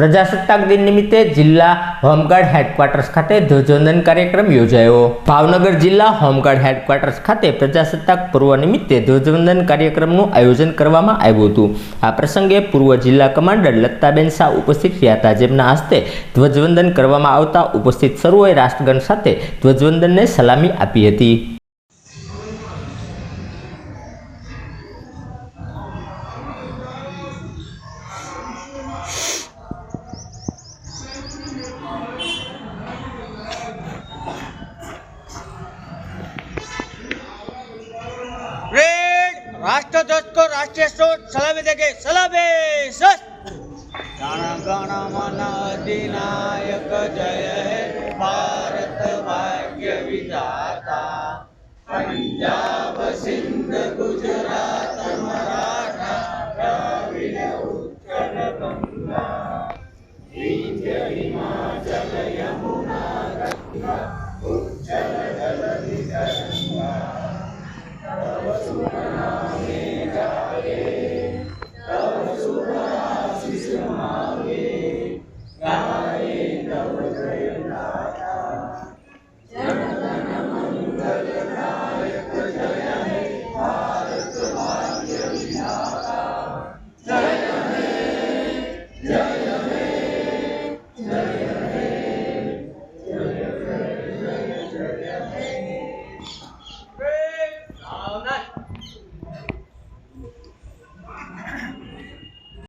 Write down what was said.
પ્રજાસત્તાક દિન નિમિત્તે જિલ્લા હોમગાર્ડ હેડક્વાર્ટર્સ ખાતે ધ્વજવંદન કાર્યક્રમ યોજાયો। ભાવનગર જિલ્લા હોમગાર્ડ હેડક્વાર્ટર્સ ખાતે પ્રજાસત્તાક પર્વ નિમિત્તે ધ્વજવંદન કાર્યક્રમનું આયોજન કરવામાં આવ્યું હતું। આ પ્રસંગે પૂર્વ જિલ્લા કમાન્ડર લતાબેન શાહ ઉપસ્થિત રહ્યા હતા, જેમના હસ્તે ધ્વજવંદન કરવામાં આવતા ઉપસ્થિત સર્વોએ રાષ્ટ્રગણ સાથે ધ્વજવંદનને સલામી આપી હતી। राष्ट्रध्वज को राष्ट्रीय स्रोत सलामी देंगे। सलामी सत गण गण मन अधिनायक जय हे भारत भाग्य विधाता पंजाब सिंध गुजरात